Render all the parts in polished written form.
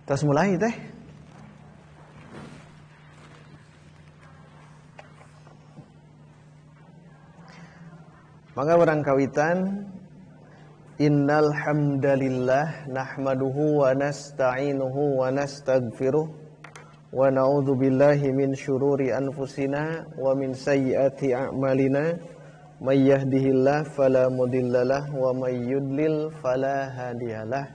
Tos mulai teh. Maka barang kawitan innal hamdalillah nahmaduhu wa nasta'inuhu wa nastaghfiruh wa na'udzu billahi min syururi anfusina wa min sayyiati a'malina may yahdihillahu fala mudhillalah wa may yudlil fala hadiyalah.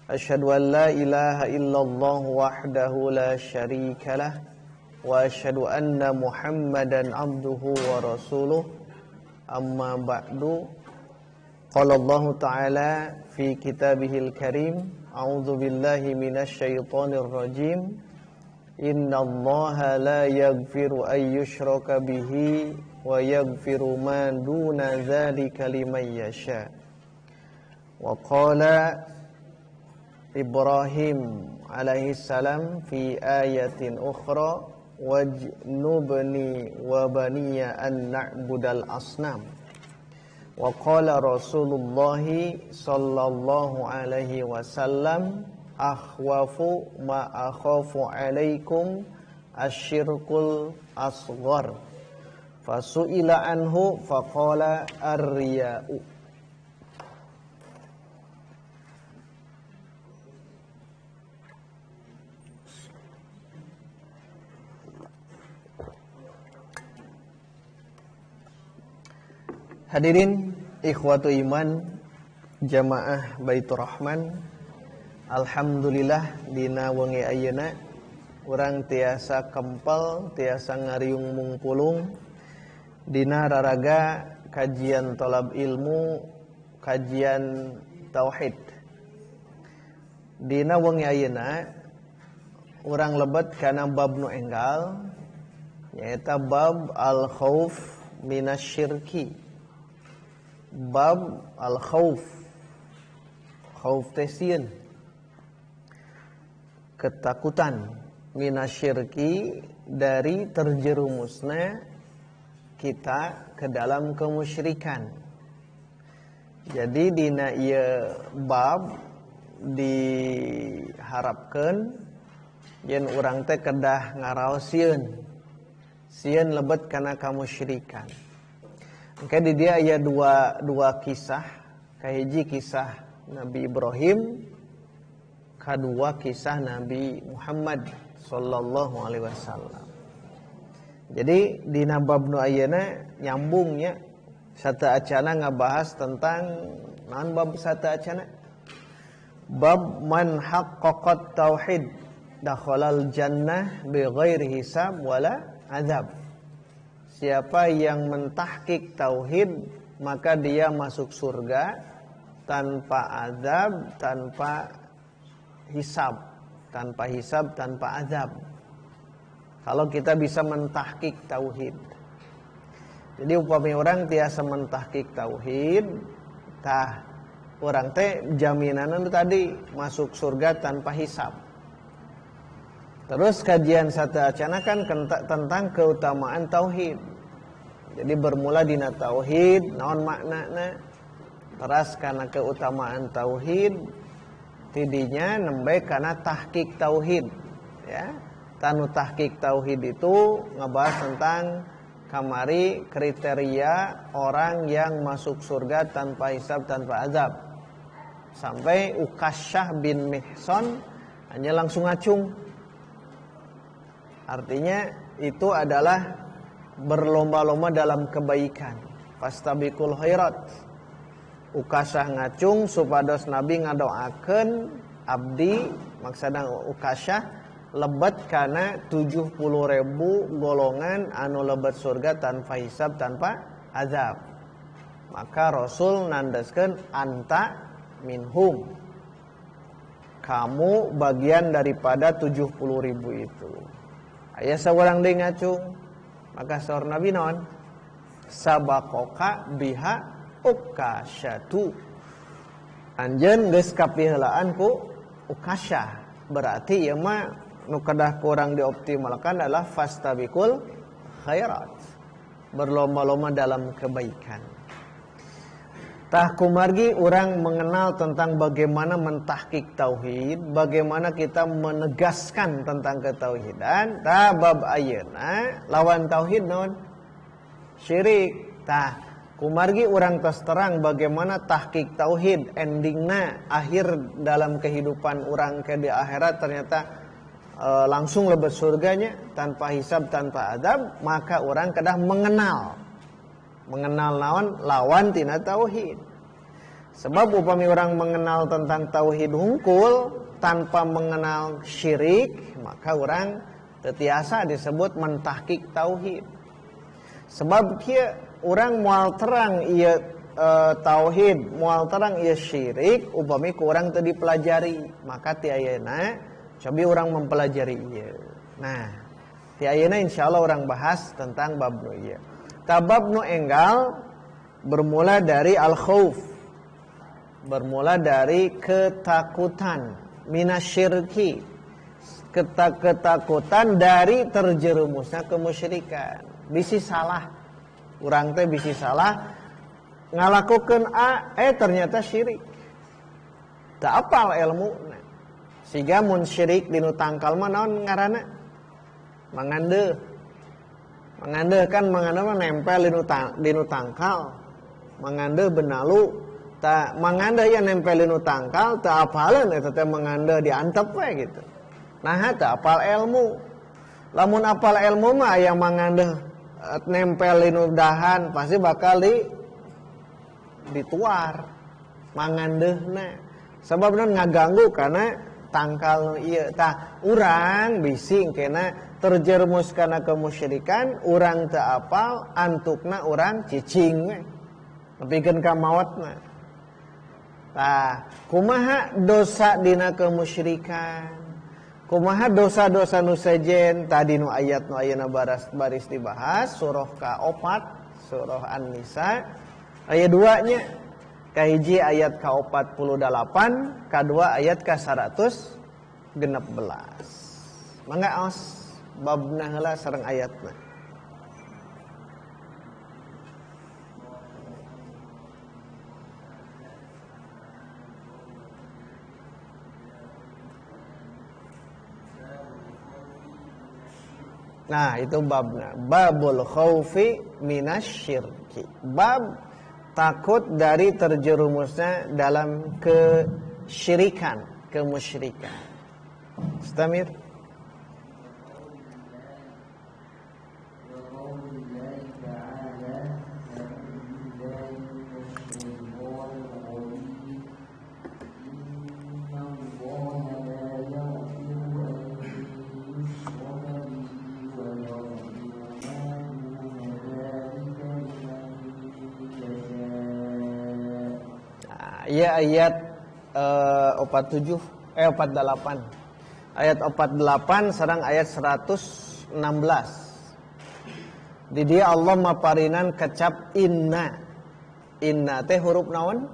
Asyhadu an la ilaha illallah wahdahu la syarikalah wa asyhadu anna Muhammadan abduhu wa rasuluh. Amma ba'du. Qala Allah Ta'ala fi kitabihil karim, a'udzu billahi minasy syaithanir rajim. Innallaha la yaghfiru ay yushraka bihi wa yaghfiru ma duna dzalika liman yasha. Wa qala Ibrahim alaihi salam fi ayatin ukhra wajnubni wa baniya an na'budal asnam. Wa qala Rasulullah sallallahu alaihi wasallam akhwafu ma akhafu alaikum asyirkul asghar. Fasu'ila anhu faqala ar-riya'u. Hadirin ikhwatu iman jamaah Baitur Rahman, alhamdulillah dina wengi ayeuna urang tiasa kempel, tiasa ngariung mungpulung dina raraga kajian tolab ilmu, kajian tauhid. Dina wengi ayeuna urang lebet kana bab nu enggal nyaeta bab al-khauf minasyirki. Bab al-khauf, khauf tesien, ketakutan minasyirki dari terjerumusnya kita ke dalam kemusyrikan. Jadi dina ieu bab diharapkeun yen urang teh kedah ngaraosieun sieun lebet kana kamusyrikan. Maka di dia aya dua kisah, kahiji kisah Nabi Ibrahim, kedua kisah Nabi Muhammad sallallahu alaihi wasallam. Jadi di bab nu ayeuna nyambungnya sata acana ngabahas tentang naon bab sata acana? Bab man haqqaqat tauhid dakhalal jannah bighairi hisab wala azab. Siapa yang mentahqiq tauhid maka dia masuk surga tanpa azab, tanpa hisab, tanpa azab. Kalau kita bisa mentahqiq tauhid. Jadi upami orang tiasa mentahqiq tauhid, tah orang teh jaminanan tadi masuk surga tanpa hisab. Terus kajian sata acana kan tentang keutamaan tauhid. Jadi bermula dina tauhid, naon maknana? Teras kana keutamaan tauhid, tidinya nembe kana tahqiq tauhid, ya. Tanu tahqiq tauhid itu ngebahas tentang kamari kriteria orang yang masuk surga tanpa hisab, tanpa azab. Sampai Ukasyah bin Mihsan hanya langsung ngacung. Artinya itu adalah berlomba-lomba dalam kebaikan. Fastabiqul khairat. Ukasyah ngacung supados Nabi ngadoakeun abdi, maksudna Ukasyah lebet kana 70.000 golongan anu lebet surga tanpa hisab, tanpa azab. Maka Rasul nandaskeun anta minhum. Kamu bagian daripada 70.000 itu. Aya saurang deui ngacung. Maka saur Nabi naon? Sabakoka biha Ukasyatu. Anjeun geus kapiheulaan ku Ukasyah. Berarti ieu mah nu kedah kurang dioptimalkan adalah fastabiqul khairat. Berlomba-lomba dalam kebaikan. Tah kumargi orang mengenal tentang bagaimana mentahqiq tauhid, bagaimana kita menegaskan tentang ketauhidan. Tah bab ayeuna lawan tauhid non syirik. Tah kumargi orang tos terang bagaimana tahqiq tauhid endingna akhir dalam kehidupan orang ke di akhirat ternyata langsung lebet surganya tanpa hisab tanpa adab, maka orang kedah mengenal naon lawan tina tauhid. Sebab upami orang mengenal tentang tauhid hungkul tanpa mengenal syirik, maka orang tetiasa disebut mentahqiq tauhid. Sebab kieu orang moal terang ieu tauhid, moal terang ieu syirik, upami ku urang teu dipelajari, maka ti ayeuna cobi orang mempelajari ieu. Nah, ti ayeuna insyaallah orang bahas tentang bab nu ieu. Tabab nu enggal bermula dari al-khauf, bermula dari ketakutan, minasyirki, ketakutan dari terjerumusnya kemusyrikan. Bisi salah, urang teh bisi salah ngalakukeun A, ternyata syirik. Teu apal ilmu. Siga mun syirik dinu tangkal mah naon ngaranna? Mangandeuh. Mangandeuh kan mangandeuh mah nempel dinu tangkal. Mangandeuh benalu. Ta mangandeuh ya nempel dinu tangkal teu apaleun eta teh mangandeuh diantep we gitu. Nah teu apal ilmu. Lamun apal ilmu mah aya mangandeuh nempel dinu dahan pasti bakal dituar mangandeuhna. Sebab naon ngaganggu karena tangkal ieu tah urang bisi engkena terjerumus kana kemusyrikan, urang teu apal, antukna urang cicing we. Nepikeun ka maotna. Tah, kumaha dosa dina kemusyrikan? Kumaha dosa-dosa nu sejen? Tadi nu ayat nu ayeuna baris dibahas surah ka-4, surah An-Nisa. Ayat 2 nya kahiji ayat ka-48, kadua ayat ka-116. Mangga aos babna heula sareng ayatna. Nah, itu babna. Babul khaufi minasyirki. Bab takut dari terjerumusnya dalam kesyirikan, kemusyrikan. Istamir. Ya ayat 47 48. Ayat 48 sareng ayat 116. Di dia Allah maparinan kecap inna. Inna teh huruf naon?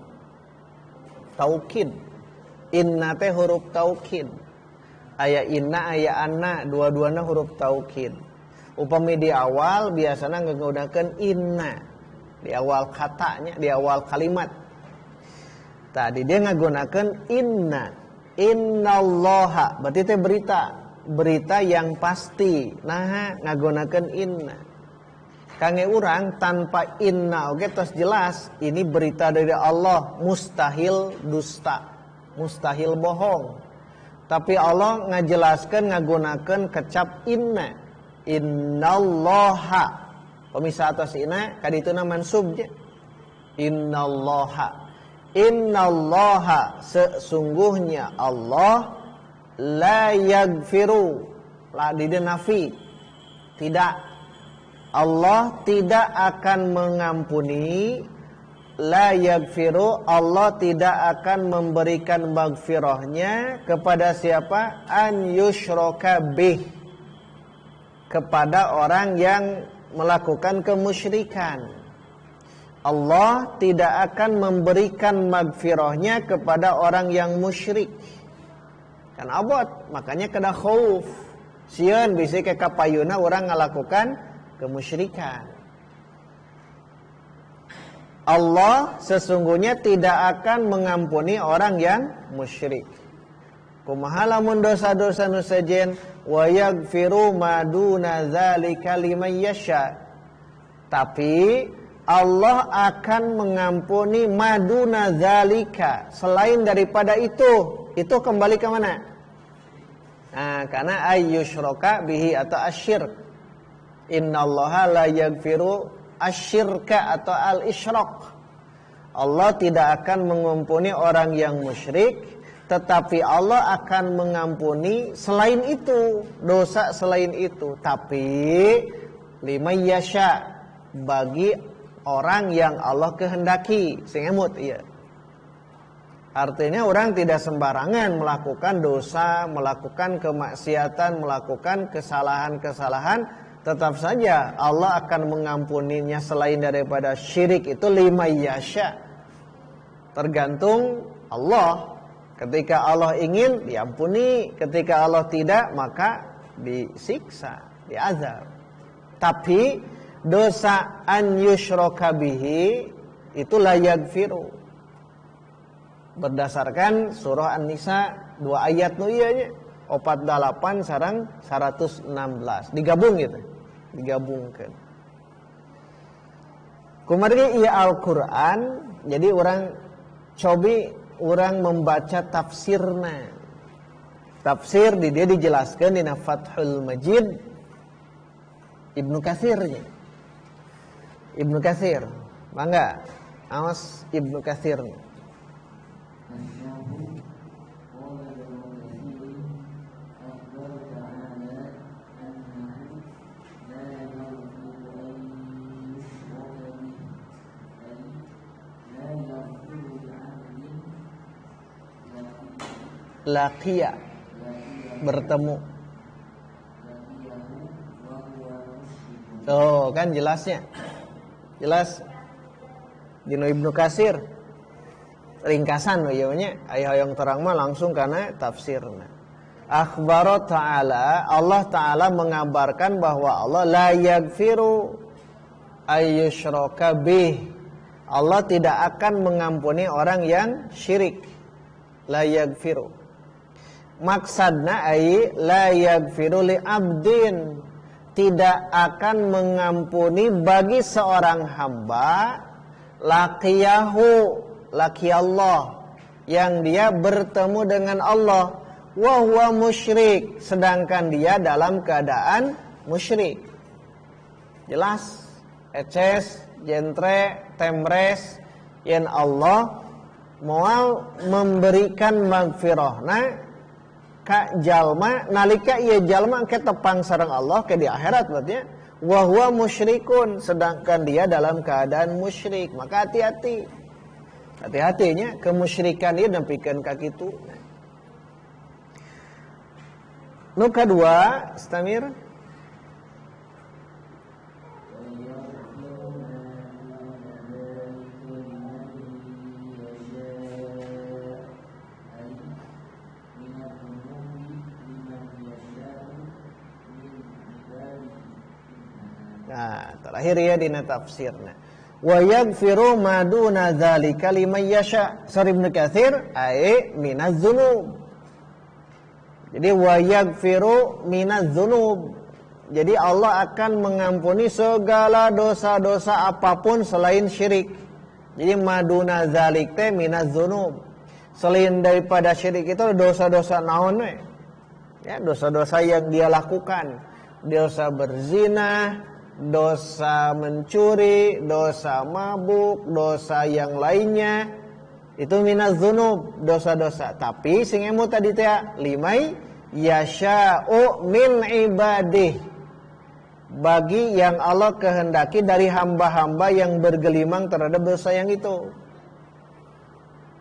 Taukid. Inna teh huruf taukid. Aya inna aya anna, dua-duana huruf taukid. Upami di awal biasana nggunakeun inna. Di awal katanya, di awal kalimat. Tadi dia ngagunakeun inna. Innallaha berarti teh berita yang pasti. Nah ngagunakeun inna. Kange urang tanpa inna oke tos jelas ini berita dari Allah, mustahil dusta, mustahil bohong. Tapi Allah ngajelaskeun ngagunakeun kecap inna. Innallaha. Pemisah atas inna kadituna mansubnya. Innallaha. Innallaha sesungguhnya Allah la yaghfiru la didenafi tidak Allah tidak akan mengampuni la yaghfiru Allah tidak akan memberikan maghfirahnya kepada siapa an yusyraka bih kepada orang yang melakukan kemusyrikan. Allah tidak akan memberikan maghfirahnya kepada orang yang musyrik. Kan abot, makanya kena khauf. Sieun bisi ke kapayuna orang ngalakukan kemusyrikan. Allah sesungguhnya tidak akan mengampuni orang yang musyrik. Kumaha lamun dosa-dosa nu sejen wa yaghfiru ma duna dzalika liman yasha. Tapi Allah akan mengampuni maduna dzalika, selain daripada itu. Itu kembali ke mana? Nah, karena ayyusyraka bihi atau asyirk. Innallaha la yaghfiru asyirka atau al-isyrak. Allah tidak akan mengampuni orang yang musyrik, tetapi Allah akan mengampuni selain itu, dosa selain itu. Tapi liman yasha, bagi orang yang Allah kehendaki. Singemut iya. Artinya orang tidak sembarangan melakukan dosa, melakukan kemaksiatan, melakukan kesalahan-kesalahan. Tetap saja Allah akan mengampuninya selain daripada syirik itu liman yasha. Tergantung Allah. Ketika Allah ingin diampuni, ketika Allah tidak maka disiksa, diazab. Tapi dosa an yusyraka bihi itu la yaghfiru. Berdasarkan surah An-Nisa 2 ayat nu ieu nya 48 sareng 116 digabung gitu. Digabungkan. Kumaha ieu Al-Qur'an, jadi orang membaca tafsirna. Tafsir di dia dijelaskan di Fathul Majid Ibnu Katsirnya. Ibnu Katsir. Mangga, awas Ibnu Katsir. Laqiya, bertemu. Oh, kan jelasnya. Jelas di Ibnu Katsir. Ringkasan ieu nya, aya hoyong terang mah langsung kana tafsirna. Akhbara ta'ala, Allah Ta'ala mengabarkan bahwa Allah la yaghfiru ayyusyraka bih. Allah tidak akan mengampuni orang yang syirik. La yaghfiru. Maksudna ai la yaghfiru li abdin, tidak akan mengampuni bagi seorang hamba laqiyahu, laki Allah, yang dia bertemu dengan Allah wa huwa musyrik, sedangkan dia dalam keadaan musyrik. Jelas, eces, jentre, temres, yen Allah moal memberikan magfirahna ka jalma nalika ieu jalma ke tepang sareng Allah ke di akhirat berarti wa huwa musyrikun, sedangkan dia dalam keadaan musyrik. Maka hati-hati. Hati-hatinya kemusyrikan ieu nempikeun ka kitu. Nu kadua, Stamir. Nah, terakhir ya dina tafsirna. Wa yaghfiru ma duna dzalika liman yasha. Sari Ibnu Katsir ai minaz dzunub. Jadi wa yaghfiru minaz dzunub. Jadi Allah akan mengampuni segala dosa-dosa apapun selain syirik. Jadi maduna dzalik teh minaz dzunub. Selain daripada syirik itu dosa-dosa naon we? Ya, dosa-dosa yang dia lakukan. Dosa berzina, dosa mencuri, dosa mabuk, dosa yang lainnya, itu minaz dzunub, dosa-dosa. Tapi sing emu tadi teh limai yasha'u min ibadih, bagi yang Allah kehendaki dari hamba-hamba yang bergelimang terhadap dosa yang itu.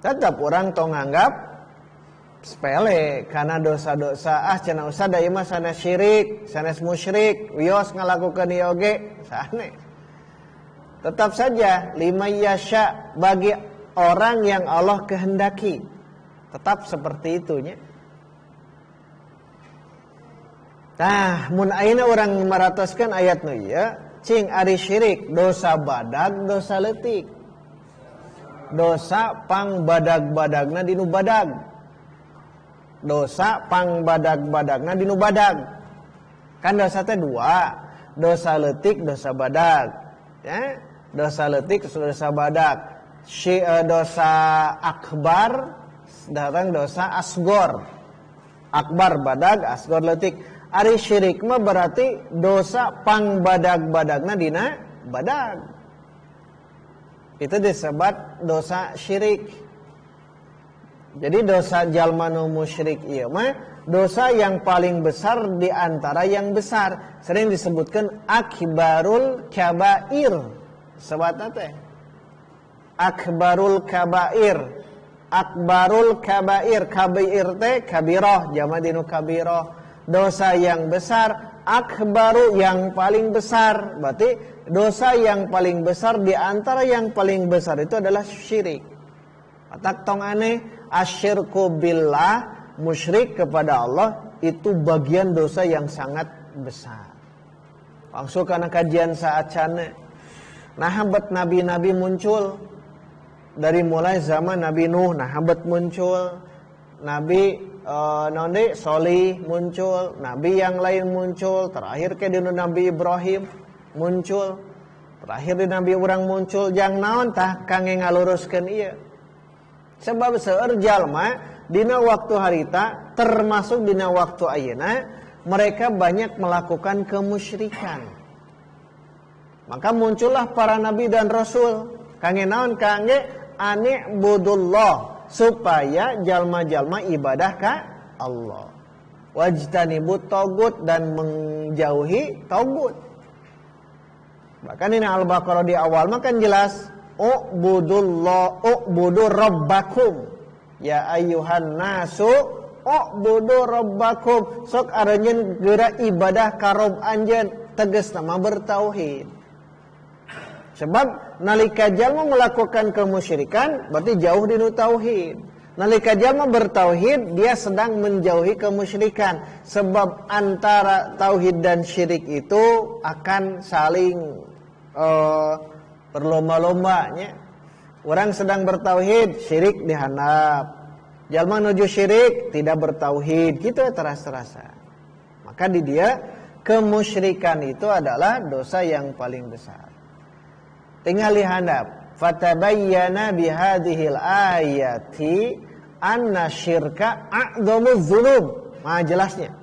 Tetap orang tong nganggap sepele karena dosa-dosa cenah usah da ieu mah sanes syirik, sanes musyrik, wios ngalakukeun ieu oge sane. Tetap saja lima yasya, bagi orang yang Allah kehendaki. Tetap seperti itunya. Nah, mun ayeuna urang maratoskeun ayat nu ieu, cing ari syirik dosa badag, dosa leutik. dosa pang badag-badagna dinu badag. Dosa pang badag-badagna dinu badag. Kan dosa teh dua, dosa leutik, dosa badag. Ya, dosa leutik, dosa badag. Dosa akbar, datang dosa asgor. Akbar badag, asgor leutik. Ari syirik mah berarti dosa pang badag-badagna dina badag. Itu disebut dosa syirik. Jadi dosa jalma nu musyrik ieu mah dosa yang paling besar di antara yang besar. Sering disebutkan akbarul kabair. Sebutna teh akbarul kabair. Akbarul kabair, kabair teh kabirah, jama dinu kabirah. Dosa yang besar, akbaru yang paling besar. Berarti dosa yang paling besar di antara yang paling besar itu adalah syirik. Atak tong aneh, asyirku billah, musyrik kepada Allah itu bagian dosa yang sangat besar. Langsung karena kajian saat cana. Nah, hambat nabi-nabi muncul. Dari mulai zaman Nabi Nuh, nah hambat muncul, Nabi Solih muncul, Nabi yang lain muncul, terakhir ke di Nabi Ibrahim muncul, terakhir di Nabi orang muncul, jang naon tah kangge ngaluruskeun ieu. Sebab seueur jalma dina waktu harita termasuk dina waktu ayeuna mereka banyak melakukan kemusyrikan. Maka muncullah para nabi dan rasul, kangge naon kangge ani'budullah, supaya jalma-jalma ibadah ka Allah. Wajtanibut tagut, dan menjauhi tagut. Bahkan ini Al-Baqarah di awal makan jelas, u'budullah, u'budu rabbakum. Ya ayyuhan nasu, u'budu rabbakum. Sok aranjeun geura ibadah ka Rabb anjeun, tegas nama bertauhid. Sebab nalika jalma melakukan kemusyrikan berarti jauh dinu tauhid. Nalika jalma bertauhid dia sedang menjauhi kemusyrikan. Sebab antara tauhid dan syirik itu akan saling berlomba-lombanya. Orang sedang bertauhid, syirik dihandap. Jalma nuju syirik tidak bertauhid, gitu ya terasa-terasa. Maka di dia kemusyrikan itu adalah dosa yang paling besar. Tinggal dihandap. Fatabayyana bihadhil ayati anna syirka a'dhamuz dzunub. Nah jelasnya.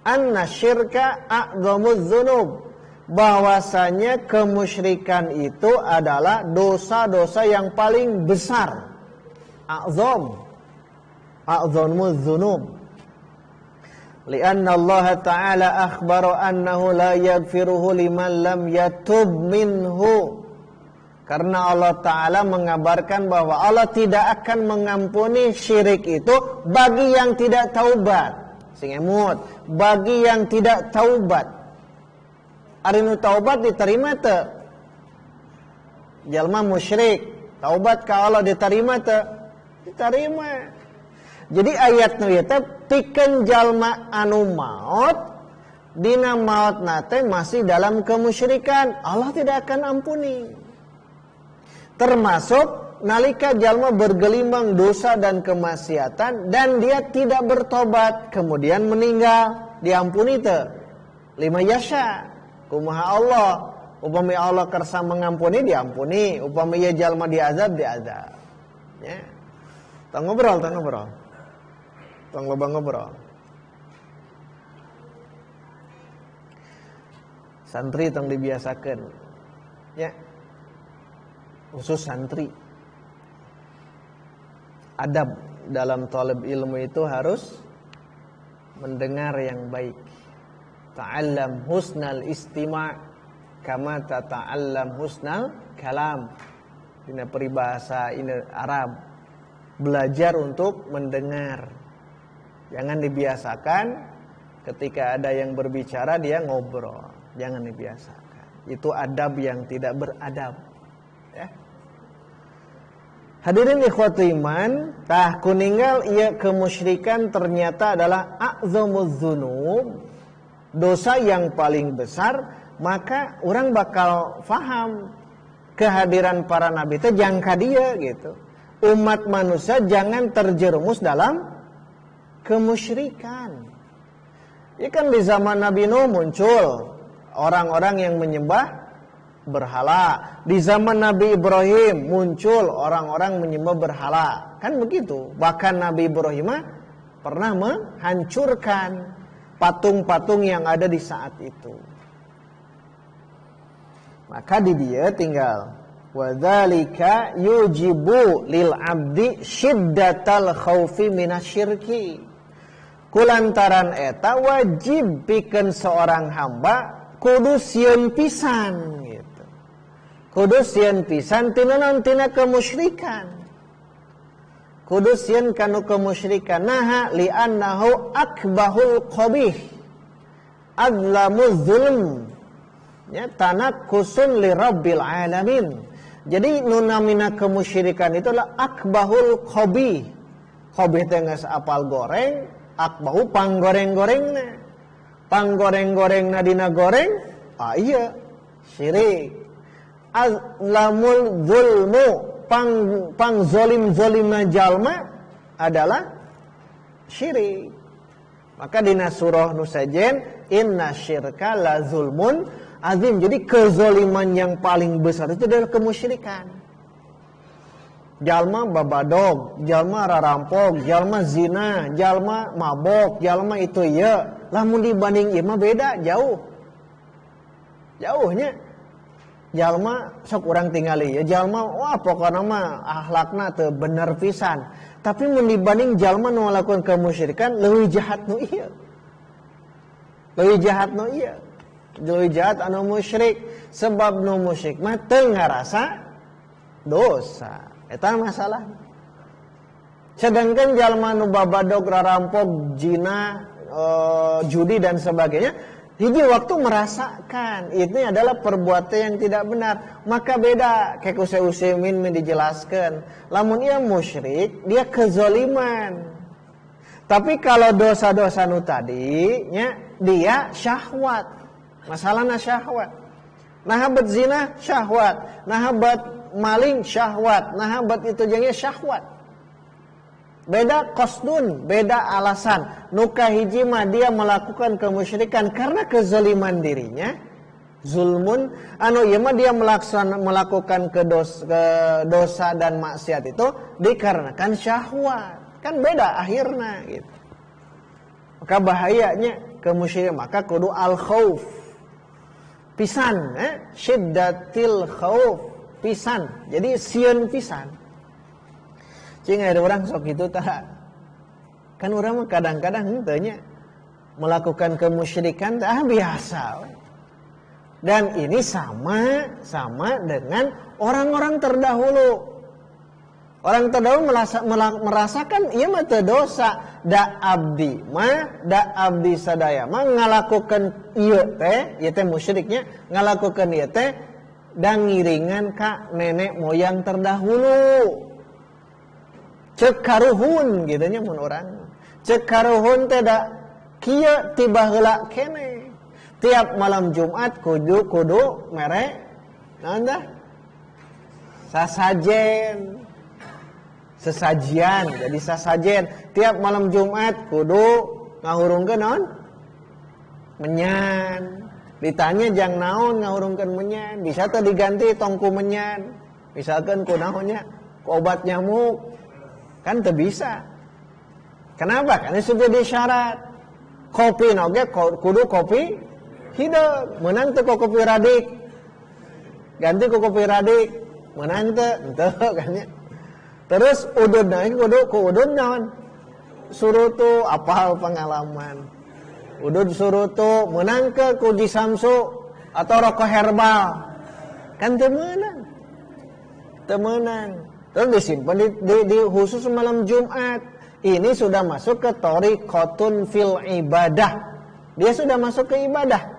Anna syirka a'dhamuz dzunub. Bahwasanya kemusyrikan itu adalah dosa-dosa yang paling besar. A'dhamuz dzunub. Lianna Allah Ta'ala akhbara annahu la yaghfiruhu liman lam yatub minhu. Karena Allah Ta'ala mengabarkan bahwa Allah tidak akan mengampuni syirik itu bagi yang tidak taubat. Sing emut, bagi yang tidak taubat. Ari nu taubat diterima teu? Jalma musyrik, taubat ka Allah diterima teu? Diterima. Jadi ayat nu ieu teh pikeun jalma anu maot dina maot nate masih dalam kemusyrikan, Allah tidak akan ampuni. Termasuk nalika jalma bergelimang dosa dan kemaksiatan dan dia tidak bertobat kemudian meninggal, diampuni teu? Lima yasha kumaha Allah. Upami Allah kersa mengampuni, diampuni. Upami ieu jalma diazab, diazab. Ya. Tong ngobrol. Tong loba ngobrol. Santri tong dibiasakeun. Ya. Khusus santri. Adab dalam talab ilmu itu harus mendengar yang baik. Ta'allam husnal istima' kama tata'allam husnal kalam. Ini peribahasa ini Arab. Belajar untuk mendengar. Jangan dibiasakan ketika ada yang berbicara dia ngobrol. Jangan dibiasakan. Itu adab yang tidak beradab. Ya. Hadirin ikhwati iman, tah kuningal ieu kemusyrikan ternyata adalah a'zamuz dzunub, dosa yang paling besar, maka orang bakal faham kehadiran para nabi itu jangka dia gitu. Umat manusia jangan terjerumus dalam kemusyrikan. Ya kan di zaman Nabi Nuh muncul orang-orang yang menyembah berhala. Di zaman Nabi Ibrahim muncul orang-orang menyembah berhala. Kan begitu. Bahkan Nabi Ibrahim pernah menghancurkan patung-patung yang ada di saat itu. Maka di dia tinggal wadzalika yujibu lil abdi syiddatal khaufi minasyirki. Kulantaran eta wajib pikeun seorang hamba kudu sieun pisan gitu. Kudu sieun pisan tina naon tina kemusyrikan. Kudu sieun kanu kemusyrikan naha li annahu akbahul qabih. Adlamuz zulm. Ya tanakkusun li rabbil alamin. Jadi nunamina kemusyrikan itu adalah akbahul qabih. Qabih teh geus apal goreng, akbahu panggoreng-gorengna. Panggoreng-gorengna dina goreng, iya syirik. Azlamul zulmu, pang zolim-zolimna jalma adalah syirik. Maka dina surah nu sajen inna syirka la zulmun azim. Jadi kezoliman yang paling besar itu adalah kemusyrikan. Jalma babadog, jalma rarampok, jalma zina, jalma mabok, jalma itu ya. Lamun dibanding ieu mah beda jauh. Jauhnya. Jalma sok urang tingali ya, jalma wah pokona mah akhlakna teu bener pisan. Tapi mun dibanding jalma nu ngalakuan kemusyrikan leuwih jahat nu ieu. Leuwih jahat nu ieu. Leuwih jahat anu musyrik sebab nu musyrik mah teu ngarasa dosa. Eta masalah. Sedangkan jalma nu babadog, rarampok, zina, judi dan sebagainya, hiji waktu merasakan itu adalah perbuatan yang tidak benar. Maka beda kayak Usaimin dijelaskan. Lamun ia musyrik, dia kezaliman. Tapi kalau dosa-dosa nu tadi nya dia syahwat. Masalahna syahwat. Nahabat zina syahwat, nahabat maling syahwat, nahabat itu jengnya syahwat. Beda qasdun, beda alasan. Nuka hiji mah dia melakukan kemusyrikan karena kezaliman dirinya. Zulmun anu ieu mah dia melakukan dosa dan maksiat itu dikarenakan syahwat. Kan beda akhirna gitu. Maka bahayanya kemusyrikan, maka kudu al khauf. Pisan, syiddatil khauf, pisan. Jadi sieun pisan. Cing ada orang sok itu tak. Kan orang mah kadang-kadang henteu melakukan kemusyrikan biasa. Dan ini sama dengan orang-orang terdahulu. Orang terdahulu merasakan ieu mah teu dosa. Da abdi sadaya mah ngalakukeun ieu teh musyriknya ngalakukeun ieu teh dan ngiringan ka nenek moyang terdahulu. Cek karuhun gitu nya mun urang. Cek karuhun teh da kieu tiba heula kene. Tiap malam Jumat kudu mere naon dah? Sesajian, jadi sasajen. Tiap malam Jumat kudu ngahurungkeun naon? Menyan. Ditanya jang naon ngahurungkeun menyan, bisa teh diganti tongku menyan. Misalkan ku naonnya? Ku obat nyamuk. Kan teu bisa. Kenapa? Karena sudah disyarat. Kopi oge kudu kopi hideung. Meunang teu kopi radik. Ganti ku kopi radik. Meunang teu kan nya. Terus udud naik ku udud naon? Surutu apal pengalaman. Udud surutu meunang ke ku jisamsu atau rokok herbal. Kan teu meunang. Teu meunang. Terus disimpan di khusus malam Jumat. Ini sudah masuk ke thariqatun fil ibadah. Dia sudah masuk ke ibadah.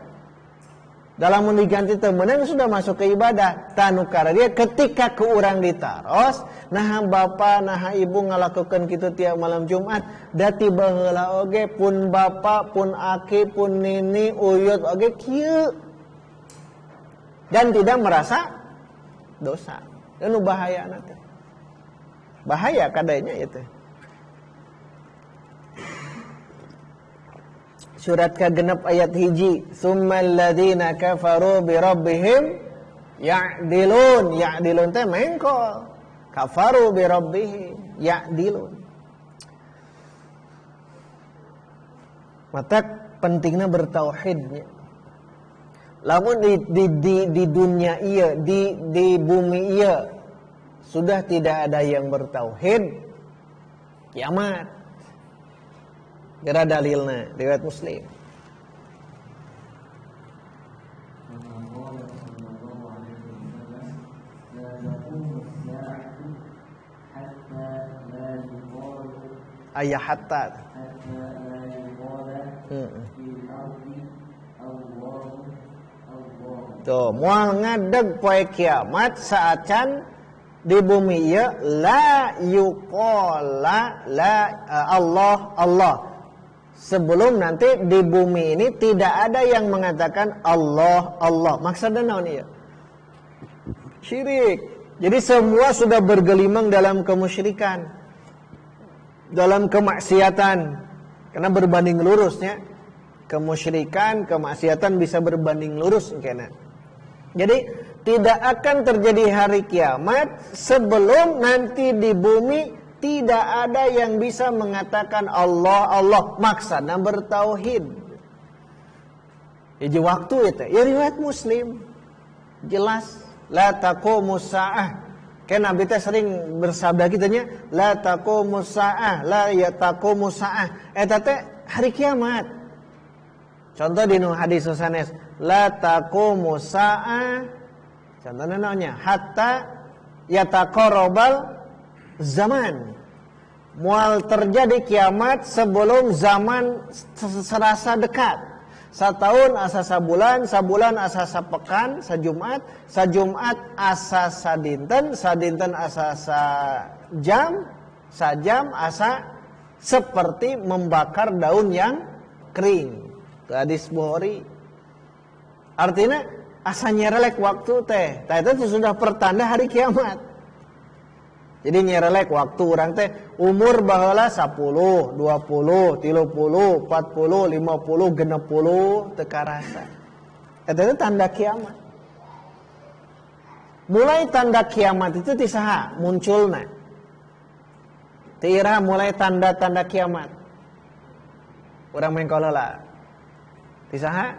Dalam diganti temenan sudah masuk ke ibadah. Tanukara dia ketika ke urang ditaros, nah bapa, nah ibu ngalakukan kitu tiap malam Jumat, da tiba heula oge pun bapa, pun aki, pun nini, uyut oge kieu. Dan tidak merasa dosa. Dan bahaya nanti. Bahaya kadanya itu. Surat ke-6 ayat 1. Tsummal ladzina kafaru bi rabbihim ya'dilun. Ya'dilun teh mengkol. Kafaru bi rabbihim ya'dilun. Maka pentingnya bertauhidnya. Lamun di dunia iya, di bumi iya sudah tidak ada yang bertauhid, kiamat. Kira dalilnya riwayat Muslim. Ayah hatta. Tuh, moal ngadeg poe kiamat saacan di bumi ieu la yuqala la Allah. Sebelum nanti di bumi ini tidak ada yang mengatakan Allah. Maksudnya naon ieu? Syirik. Jadi semua sudah bergelimang dalam kemusyrikan, dalam kemaksiatan. Karena berbanding lurusnya kemusyrikan, kemaksiatan bisa berbanding lurus kena. Jadi tidak akan terjadi hari kiamat sebelum nanti di bumi tidak ada yang bisa mengatakan Allah. Maksudnya bertauhid. Jadi waktu itu ya riwayat Muslim jelas la taqumus saah. Kan Nabi teh sering bersabda kitanya la taqumus saah, la yataqumus saah. Eta teh hari kiamat. Contoh di hadis sanes la taqumus saah. Contohnya namanya hatta yataqarrabal zaman. Mual terjadi kiamat sebelum zaman serasa dekat. Satahun asa sabulan, sabulan asa sapekan, sajumat, sajumat asa sadinten, sadinten asa sajam, sajam asa seperti membakar daun yang kering. Hadis Bukhari. Artinya asa nyerelek waktu teh. Tah itu sudah pertanda hari kiamat. Jadi nyerelek waktu orang teh umur baheula 10, 20, 30, 40, 50, 60 teu karasa. Eta itu tanda kiamat. Mulai tanda kiamat itu ti saha munculna? Ti ira mulai tanda-tanda kiamat. Urang mengkolola. Ti saha?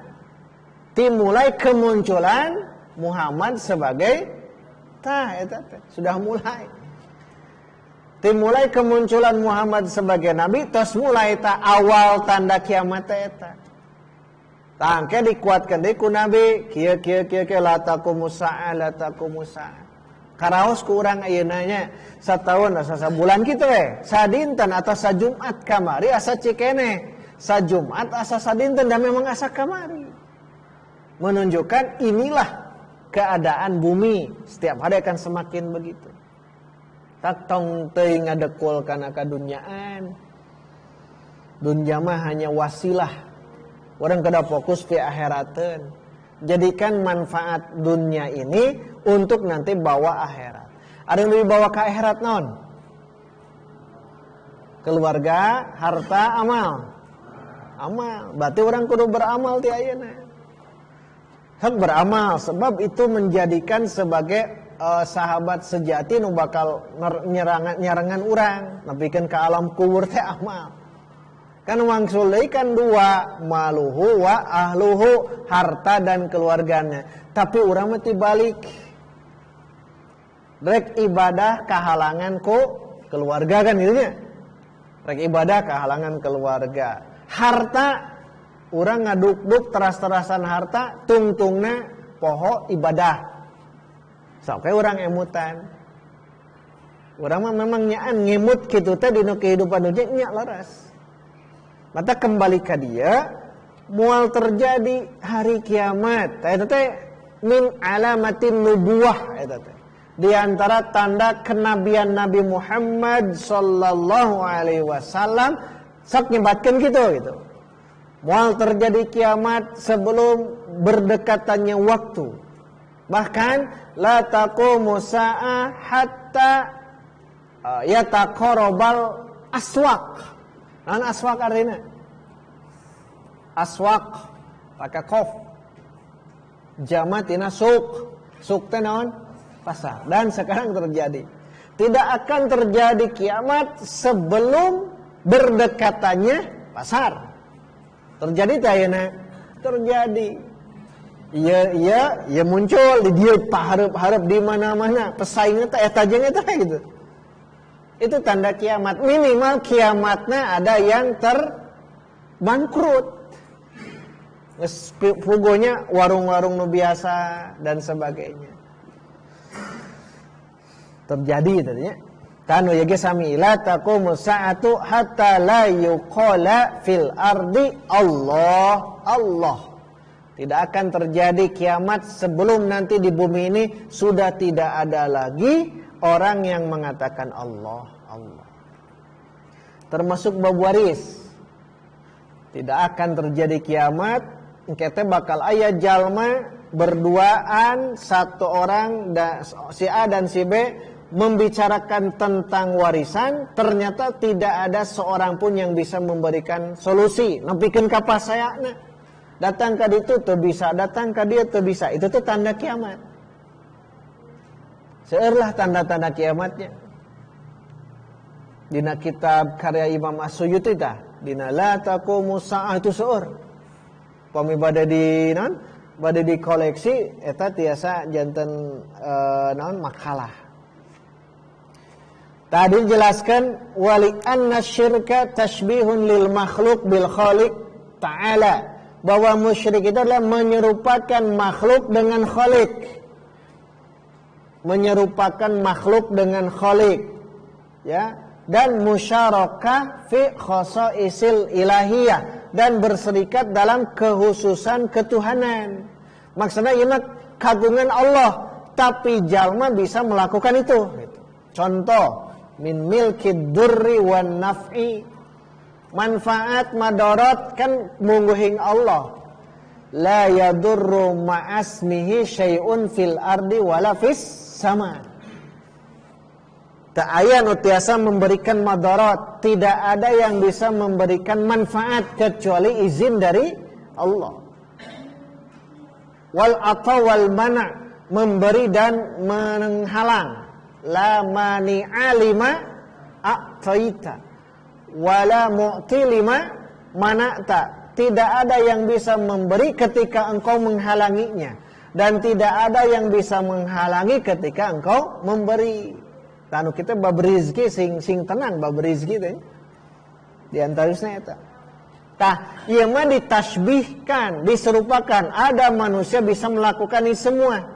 Ti mulai kemunculan Muhammad sebagai eta sudah mulai. Dimulai kemunculan Muhammad sebagai nabi, terus mulai awal tanda kiamat eta. Tangke dikuatkan deui ku nabi, kieu la taqumus sa'a. Karaos ku urang ayeuna nya satahun asa sabulan kitu we. Sadinten atau sajumat kamari asa cikene. Sajumat asa sadinten dan memang asa kamari. Menunjukkan inilah keadaan bumi, setiap hari akan semakin begitu. Tak tong teuing ngadekul kana kadunyaan. Dunya mah hanya wasilah. Orang kada fokus di akhirateun. Jadikan manfaat dunia ini untuk nanti bawa akhirat. Ada yang lebih bawa ke akhirat naon? Keluarga, harta, amal. Amal. Berarti orang kudu beramal ti ayeuna. Hak beramal sebab itu menjadikan sebagai sahabat sejati nu bakal nyerangan urang nepikeun ka alam kubur teh amal. Kan wangsul deui kan dua, maluhu wa ahluhu, harta dan keluarganya. Tapi urang mah tibalik. Rek ibadah kahalangan ku keluarga kan gitu nya. Rek ibadah kahalangan keluarga. Harta urang ngaduk-duk teras-terasan harta, tungtungna poho ibadah. Sok urang emutan. Urang mah memang nyaan ngemut kitu teh dina kehidupan dunya nya laras. Mata kembali ka dia moal terjadi hari kiamat. Eta teh min alamatin nubuwah eta teh. Di antara tanda kenabian Nabi Muhammad sallallahu alaihi wasallam sok nyebatkeun gitu. Moal terjadi kiamat sebelum berdekatannya waktu. Bahkan la taqumu sa'ah hatta yataqarabal aswaq. Naon aswaq artinya? Aswaq pakai qaf. Jama tina suq. Suq teh naon? Pasar. Dan sekarang terjadi. Tidak akan terjadi kiamat sebelum berdekatannya pasar. Terjadi tak ayeuna? Terjadi. Iya muncul di dia harap di mana-mana pesaingnya teh eta jeung eta gitu. Itu tanda kiamat. Minimal kiamatnya ada yang terbangkrut. Geus pugonya warung-warung nu biasa dan sebagainya. Terjadi tadinya. Kanu ya ge sami la taqumu sa'atu hatta la yuqala fil ardi Allah. Tidak akan terjadi kiamat sebelum nanti di bumi ini sudah tidak ada lagi orang yang mengatakan Allah. Termasuk bab waris. Tidak akan terjadi kiamat, engke bakal aya jalma berduaan satu orang si A dan si B membicarakan tentang warisan, ternyata tidak ada seorang pun yang bisa memberikan solusi. Nepikeun ka pasayana. Datang ke ditu teu bisa, datang ke dia teu bisa. Itu tuh tanda kiamat. Seueurlah tanda-tanda kiamatnya. Dina kitab karya Imam As-Suyuti tah, dina la taqumu sa'ah itu seueur. Pami bade di koleksi eta tiasa janten makalah. Tadi jelaskan wali anna syirka tashbihun lil makhluk bil khaliq ta'ala. Bahwa musyrik itu adalah menyerupakan makhluk dengan khalik. Menyerupakan makhluk dengan khalik. Ya, dan musyarakah fi khasaisil ilahiyah, dan berserikat dalam kehususan ketuhanan. Maksudnya ini kagungan Allah, tapi jalma bisa melakukan itu. Contoh, min milkid durri wan naf'i. Manfaat madarat kan mungguhing Allah. La yadurru ma'asmihi syai'un fil ardi wala fis sama. Tak aya nu tiasa memberikan madarat, tidak ada yang bisa memberikan manfaat kecuali izin dari Allah. Wal ata wal mana, memberi dan menghalang. La mani'a lima a'taita wala mu'ti lima mana'ta. Tidak ada yang bisa memberi ketika engkau menghalanginya, dan tidak ada yang bisa menghalangi ketika engkau memberi. Tanu kita bab rezeki sing tenang bab rezeki teh. Di antaranya eta. Tah, ieu mah ditasbihkan, diserupakan ada manusia bisa melakukan ini semua.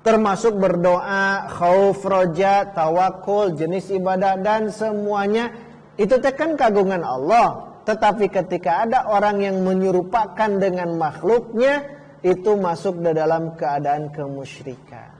Termasuk berdoa, khauf, roja, tawakul, jenis ibadah dan semuanya. Itu kan kagungan Allah. Tetapi ketika ada orang yang menyerupakan dengan makhluknya, itu masuk ke dalam keadaan kemusyrikan.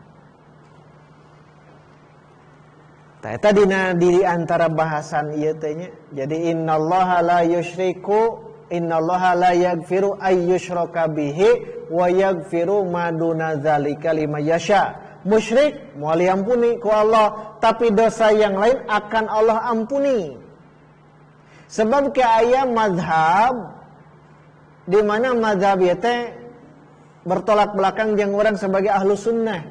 Eta dina di antara bahasan ieu teh nya. Jadi innallaha la yusyriku, innallaha la yaghfiru ayyushraka bihi wa yaghfiru ma duna dzalika liman yasha. Musyrik moal diampuni ku Allah, tapi dosa yang lain akan Allah ampuni. Sebab ke aya mazhab di mana mazhab ieu teh bertolak belakang jeung urang sebagai ahlu sunnah,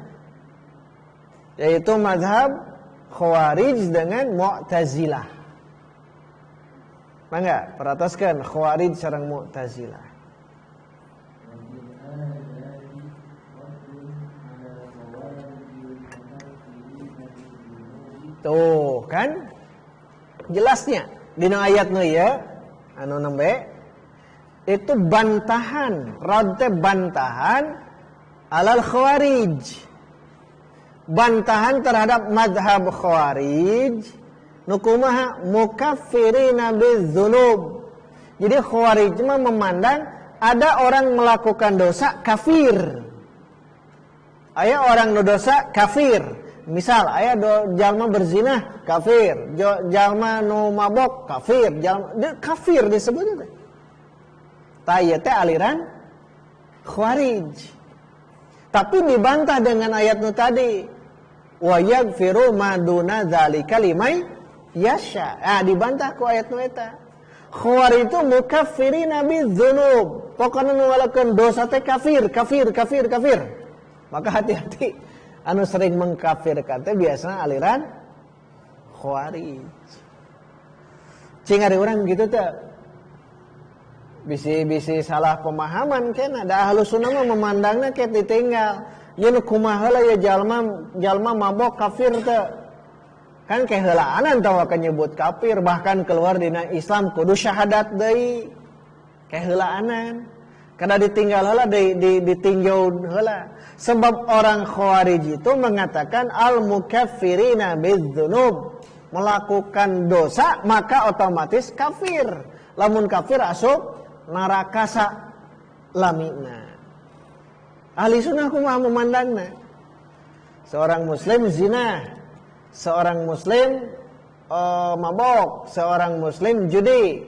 yaitu mazhab Khawarij dengan Mu'tazilah. Mangga perhatikan Khawarij sareng Mu'tazilah. Tuh kan jelasnya dina ayat nu ieu anu nembe itu bantahan, rad teh bantahan alal Khawarij. Bantahan terhadap mazhab Khawarij nu kumaha mukaffirina bidzunub. Jadi Khawarij mah memandang ada orang melakukan dosa kafir. Aya orang nu dosa kafir. Misal aya jalma berzina kafir, jalma nu mabok kafir, jalma kafir disebutna teh. Ta ieu teh aliran Khawarij. Tapi dibantah dengan ayat nu tadi. Wa yaghfiru ma duna dzalika liman yasha. Dibantah ku ayat nu eta. Khawarij itu mukaffirina bidzunub. Pokona nu ngalakeun dosa teh kafir. Maka hati-hati anu sering mengkafirkan teh biasanya aliran Khawarij. Cing ari urang gitu teh. Bisi salah pemahaman kan ada Ahlus Sunnah mah memandangna ket ditinggal. Yen kumaha heula ya jalma mabok kafir teh. Kan keheulaanan tawa nyebut kafir bahkan keluar dina Islam kudu syahadat deui. Keheulaanan. Kada ditinggal heula ditinjau heula. Sebab orang Khawarij itu mengatakan al-mukaffirina bidzunub, melakukan dosa maka otomatis kafir. Lamun kafir asup neraka lamina. Ahli sunnah kumaha memandangna? Seorang muslim zina, seorang muslim mabok, seorang muslim judi.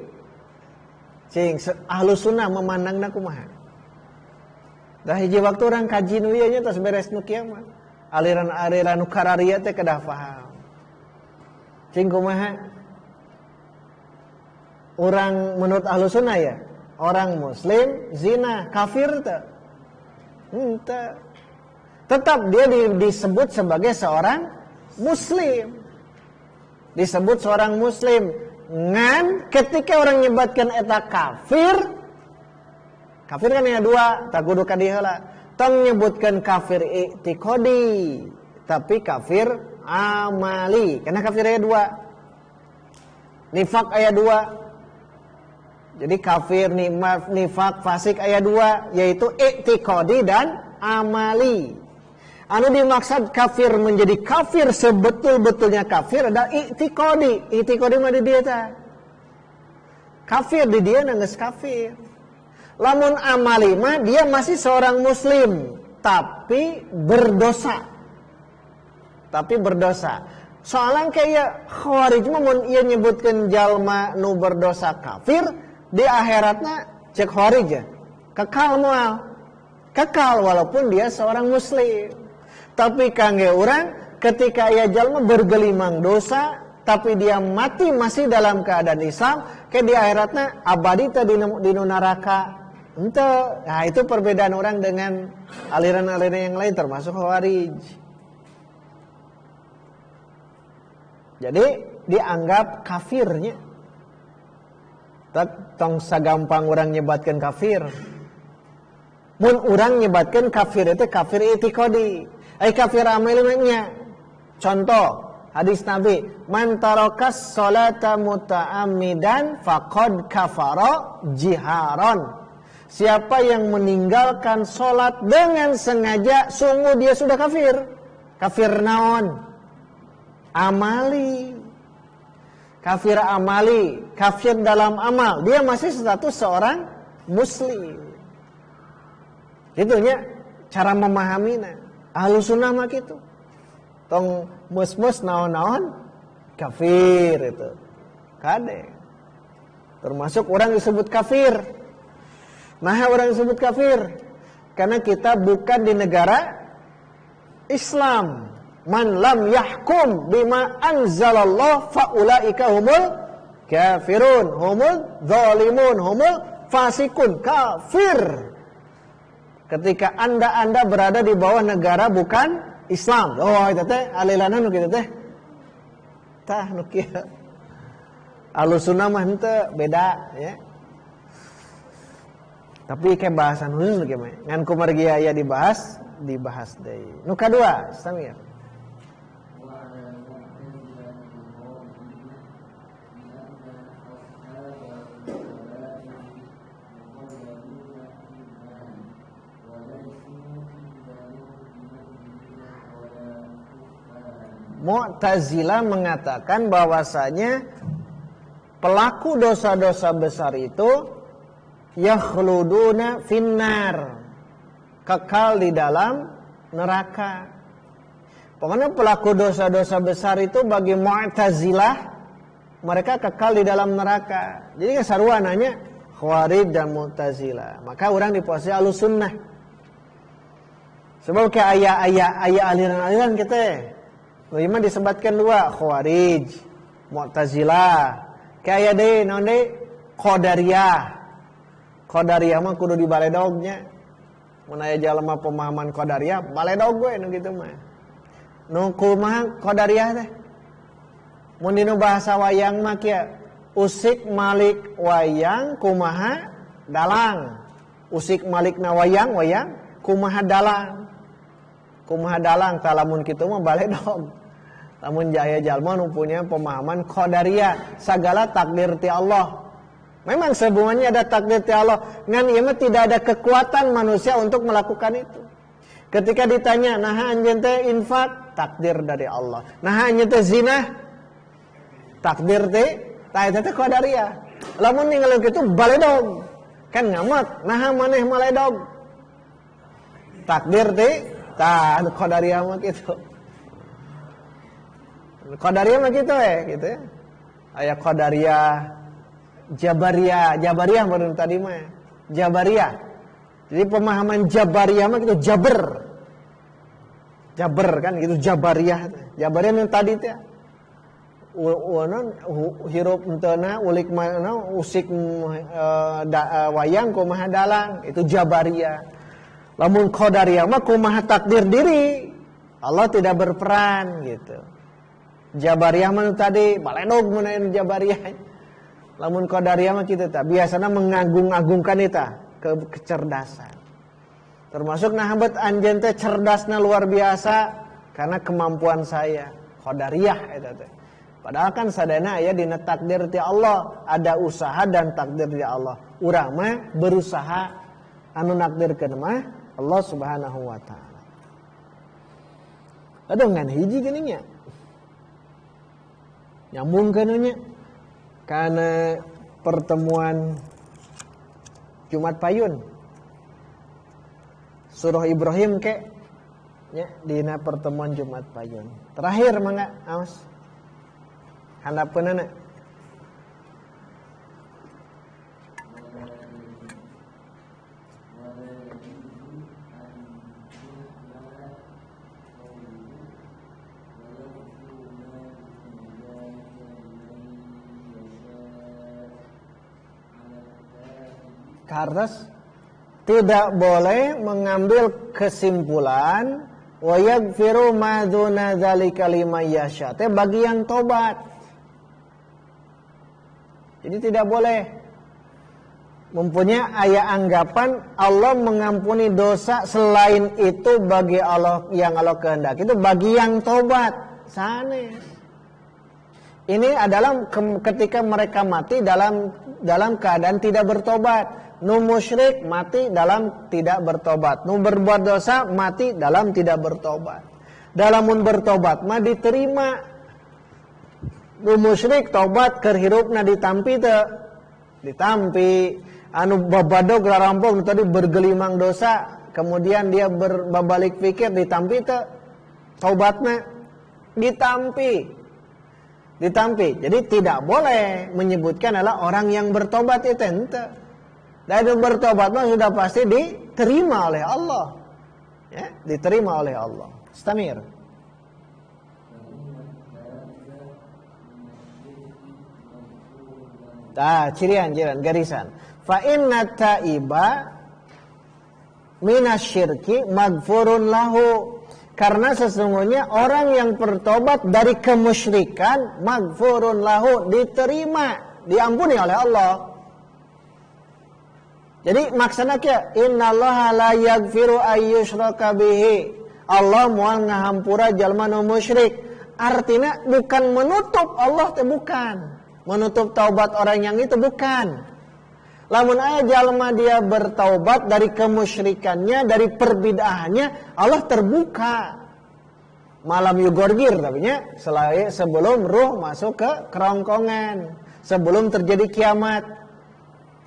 Cing ahli sunnah memandangna kumaha? Dah hiji waktu orang kaji nu ieu nya tos beres nu kieu mah. Aliran-aliran nu kararia teh kedah paham. Cing kumaha? Orang menurut ahli sunnah ya, orang muslim zina kafir teh. Henteu. Tetap dia disebut sebagai seorang muslim. Disebut seorang muslim. Ngan ketika orang nyebatkan eta kafir kan aya dua, tak kudu ka dieu heula. Tong nyebutkeun kafir i'tiqadi, tapi kafir amali. Karena kafir aya dua. Nifak aya dua. Jadi kafir, nifak, fasik aya dua, yaitu i'tiqadi dan amali. Anu dimaksud kafir menjadi kafir sebetul-betulnya kafir adalah i'tiqadi. I'tiqadi mah di dieu teh. Kafir di dieu geus kafir. Lamun amali mah dia masih seorang muslim tapi berdosa. Soalnya kayak Khawarij mah mun ieu nyebutkeun jalma nu berdosa kafir, di akhiratna cek Khawarij ya, kekal walaupun dia seorang muslim. Tapi kangge urang ketika ia jalma bergelimang dosa tapi dia mati masih dalam keadaan Islam, ke di akhiratna abadi teh di neraka. Henteu. Nah, itu perbedaan orang dengan aliran-aliran yang lain termasuk Khawarij. Jadi dianggap kafirnya. Tong sagampang orang nyebatkan kafir. Mun orang nyebatkan kafir itu kafir i'tiqadi. Kafir amalnya. Contoh hadis Nabi, man tarakas salata muta'ammidan faqad kafara jiharon. Siapa yang meninggalkan salat dengan sengaja, sungguh dia sudah kafir. Kafir naon? Amali. Kafir amali, kafir dalam amal. Dia masih status seorang muslim. Itunya cara memahaminya. Ahlu sunnah mah gitu. Tong mus-mus naon-naon kafir itu. Kade. Termasuk orang disebut kafir. Nah, orang disebut kafir karena kita bukan di negara Islam. Man lam yahkum bima anzalallah faulaika humul kafirun, humul zalimun, humul fasikun, kafir. Ketika anda berada di bawah negara bukan Islam. Oh, itu teh alilanan nu kitu teh. Tah nu kieu. Ahlus sunnah mah henteu beda ya. Tapi kayak bahasan khusus bagaimana? Ngan kumargia aya dibahas deui. Nu kadua, Samir. Mu'tazilah mengatakan bahwasanya pelaku dosa-dosa besar itu yakhluduna finnar, kekal di dalam neraka. Pokoknya pelaku dosa-dosa besar itu bagi Mu'tazilah mereka kekal di dalam neraka. Jadi sarua nanya Khawarij dan Mu'tazilah. Maka orang di posisi Ahlus Sunnah. Sebab ke ayat aliran-aliran kita. Lima disebutkan dua, Khawarij, Mu'tazilah. Ke ayat deui naon deui? Qadariyah. Qadariyah mah kudu dibaledognya. Mun aya jalema pemahaman Qadariyah, baledog we nu kitu mah. Nu kumaha Qadariyah teh? Mun dinu bahasa wayang mah kieu, usik malik wayang kumaha dalang. Usik malikna wayang kumaha dalang. Kumaha dalang talamun kitu mah baledog. Lamun jaya jalma nu punya pemahaman Qadariyah, sagala takdir ti Allah. Memang semuanya ada takdir ti Allah. Ngan ieu mah tidak ada kekuatan manusia untuk melakukan itu. Ketika ditanya, "Naha anjeun teh infak?" Takdir dari Allah. "Naha anjeun teh zina?" Takdir teh ta eta teh Qadariyah. Lamun ninggalin kitu baledog. Kan ngamot, naha maneh maledog. Takdir teh tah Qadariyah mah kitu. Qadariyah mah kitu gitu ya. Aya Qadariyah, Jabariyah baru tadi mah. Jabariyah. Jadi pemahaman Jabariyah mah kitu Jaber kan gitu Jabariyah. Jabariyah yang tadi teh. Hirup entena ulik mana usik wayang kumaha dalang itu Jabariyah. Lamun Qadariyah mah kumaha takdir diri. Allah tidak berperan gitu. Jabariyah mah tadi baledog mun aya Jabariyah. Lamun Qadariyah mah kitu tah biasana mengagung-agungkan eta kecerdasan. Termasuk nahabat anjeun teh cerdasna luar biasa karena kemampuan saya. Qadariyah eta teh. Padahal kan sadana aya dina takdir ti Allah, ada usaha dan takdir ti Allah. Urang mah berusaha anu nakdirkeun mah Allah Subhanahu wa taala. Aduh ngan hiji geuning nya. Nyambungkeun nya kana pertemuan Jumat Payun. Surah Ibrahim ke nya dina pertemuan Jumat Payun. Terakhir mangga aos. Handapkeunna. Karena tidak boleh mengambil kesimpulan wa yaghfiru ma duna dzalika liman yasha. Teh bagi yang tobat. Jadi tidak boleh mempunyai anggapan Allah mengampuni dosa selain itu bagi Allah yang Allah kehendaki. Itu bagi yang tobat. Sanes. Ini adalah ketika mereka mati dalam keadaan tidak bertobat. Nu musyrik mati dalam tidak bertobat. Nu berbuat dosa mati dalam tidak bertobat. Dalamun bertobat mah diterima. Nu musyrik tobat keur hirupna ditampi teu? Ditampi. Anu babadog rarampong tadi bergelimang dosa, kemudian dia berbalik pikir ditampi teu? Tobatna ditampi. Jadi tidak boleh menyebutkan adalah orang yang bertobat itu ente. Dan bertobat mah sudah pasti diterima oleh Allah. Ya, diterima oleh Allah. Istamir. Cirian garisan. Fa inna taiba minasyirki maghfurun lahu. Karena sesungguhnya orang yang bertobat dari kemusyrikan maghfurun lahu, diterima, diampuni oleh Allah. Jadi maksudnya kia innallaha la yaghfiru ayyushraka bihi. Allah moal ngahampura jalma nu musyrik. Artinya bukan menutup Allah teh bukan. Menutup taubat orang yang itu bukan. Lamun aya jalma dia bertaubat dari kemusyrikannya, dari perbid'ahannya, Allah terbuka. Malam yugorgir tapi nya sebelum ruh masuk ke kerongkongan, sebelum terjadi kiamat.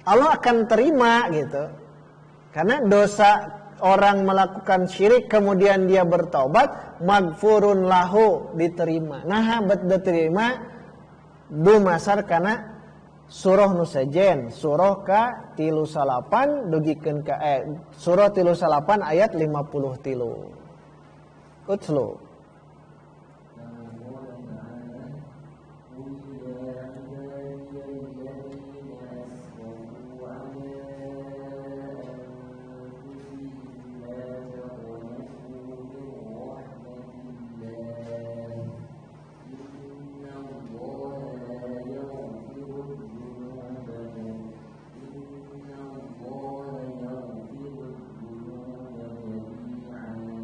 Allah akan terima gitu. Karena dosa orang melakukan syirik kemudian dia bertaubat, maghfurun lahu, diterima. Nah, diterima dumasar karena surah nu sejen, surah ka 38 dugikeun ka surah 38 ayat 53. Utslu.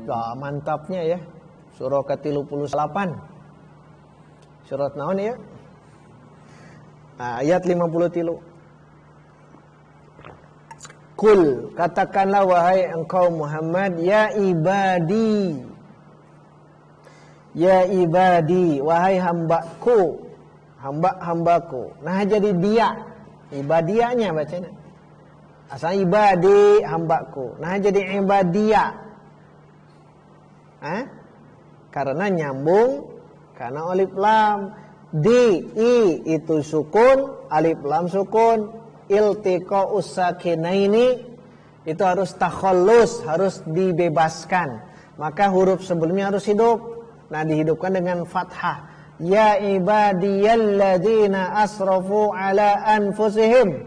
Wah, mantapnya ya. Surah ke-38. Surat naon ya? Nah, ayat 53. Kul, katakanlah wahai engkau Muhammad, ya ibadi. Ya ibadi, wahai hambaku. Hamba-hambaku. Nah, jadi dia. Ibadianya bacanya. Asal ibadi hambaku. Nah, jadi ibadiyah. Karena nyambung karena alif lam di i itu sukun, alif lam sukun, iltiqa usakinaini itu harus takhallus, harus dibebaskan. Maka huruf sebelumnya harus hidup. Nah, dihidupkan dengan fathah. Ya ibadiyalladzina asrafu ala anfusihim.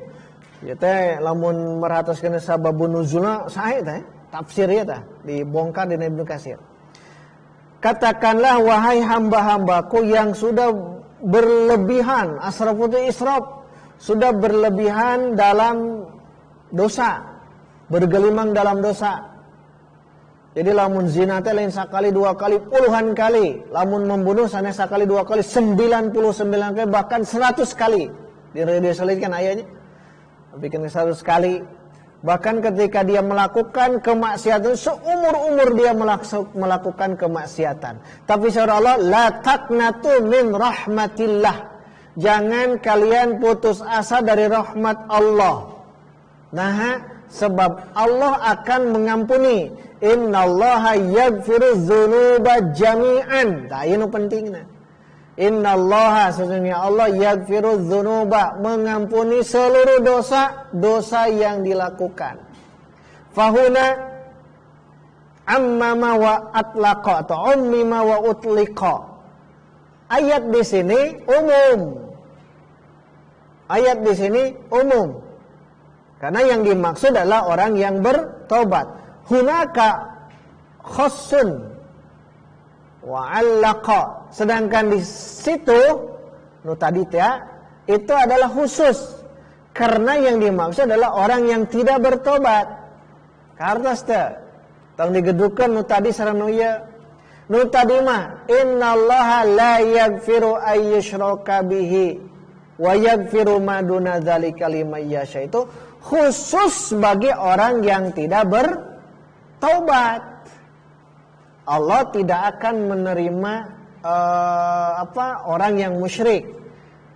Ya teh lamun merhatoskeun sababun nuzulna sae teh tafsir ya teh dibongkar di Ibnu Katsir. Katakanlah wahai hamba-hambaku yang sudah berlebihan, asrafu itu israf, sudah berlebihan dalam dosa, bergelimang dalam dosa. Jadi lamun zina teh lain sakali dua kali, puluhan kali. Lamun membunuh sanes sakali dua kali, 99 kali, bahkan 100 kali. Diselitkan ayatnya. Bikin 100 kali. Bahkan ketika dia melakukan kemaksiatan, seumur-umur dia melakukan kemaksiatan. Tapi surah Allah, la taqnatu min rahmatillah. Jangan kalian putus asa dari rahmat Allah. Nah, sebab Allah akan mengampuni. Innallaha yaghfiru dzunuba jami'an. Nah, ini pentingnya. Innallaha, sesungguhnya Allah yaghfiru dzunuba, mengampuni seluruh dosa yang dilakukan. Fahuna ammama wa atlaqa atau ummima wa utliqa. Ayat di sini umum. Ayat di sini umum. Karena yang dimaksud adalah orang yang bertobat. Hunaka khassun wa'allaqa. Sedangkan di situ nu tadi ya, itu adalah khusus. Karena yang dimaksud adalah orang yang tidak bertobat. Kartos teh. Tong digedukeun nu tadi sareng nu ieu. Nu tadi mah innallaha la yaghfiru ayyushraka bihi wa yaghfiru ma duna dzalika liman yasha. Itu khusus bagi orang yang tidak bertobat. Allah tidak akan menerima orang yang musyrik.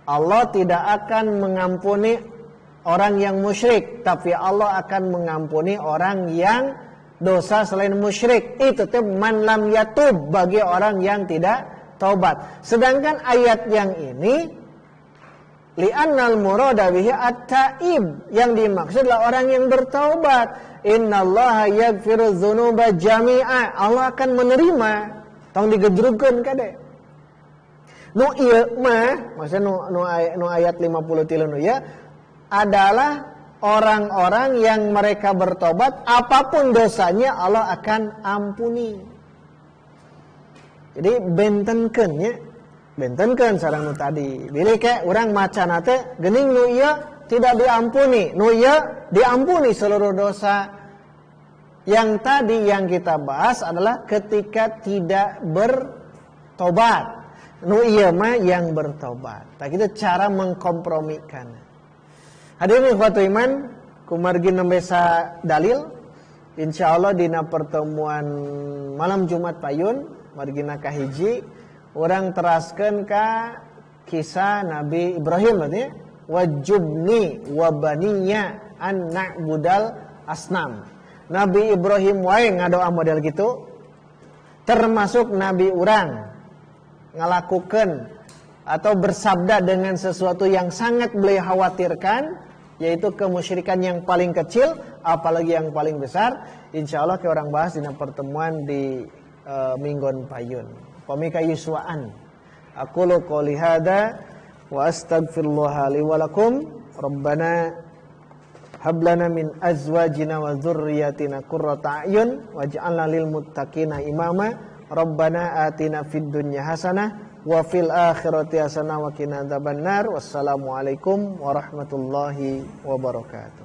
Allah tidak akan mengampuni orang yang musyrik, tapi Allah akan mengampuni orang yang dosa selain musyrik. Itu tuh man lam yatub, bagi orang yang tidak taubat. Sedangkan ayat yang ini li'annal murada bihi at-taib, yang dimaksud adalah orang yang bertaubat. Innallaha yaghfiru dzunuba jami'a. Allah akan menerima. Tong digedrugkeun kade. Nu ieu mah, maksudnya nu ayat 53 nu ya adalah orang-orang yang mereka bertobat, apapun dosanya Allah akan ampuni. Jadi bentenkeun nya. Bentenkeun sareng nu tadi. Bilih ke urang macana teh geuning nu ieu tidak diampuni, nu ieu diampuni seluruh dosa. Yang tadi yang kita bahas adalah ketika tidak bertobat. Nu ieu mah yang bertobat. Tak kita cara mengkompromikan. Hadirin ikhwatul iman, kumargi nembe sa dalil insyaallah dina pertemuan malam Jumat payun margina kahiji urang teraskeun ka kisah Nabi Ibrahim artinya wajubni wa baniya an na'budal asnam. Nabi Ibrahim wae ngadoa model gitu, termasuk Nabi urang ngalakukeun atau bersabda dengan sesuatu yang sangat beliau khawatirkan, yaitu kemusyrikan yang paling kecil, apalagi yang paling besar. Insyaallah kita orang bahas di pertemuan di minggon payun. Pamika yuswaan. Aku lo qouli hada wa astaghfirullah li wa lakum. Rabbana hab lana min azwajina wa dzurriyyatina qurrata a'yun waj'alna lil muttaqina imama. Rabbana atina fid dunya hasanah wa fil akhirati hasanah wa qina adzabannar. Wassalamualaikum warahmatullahi wabarakatuh.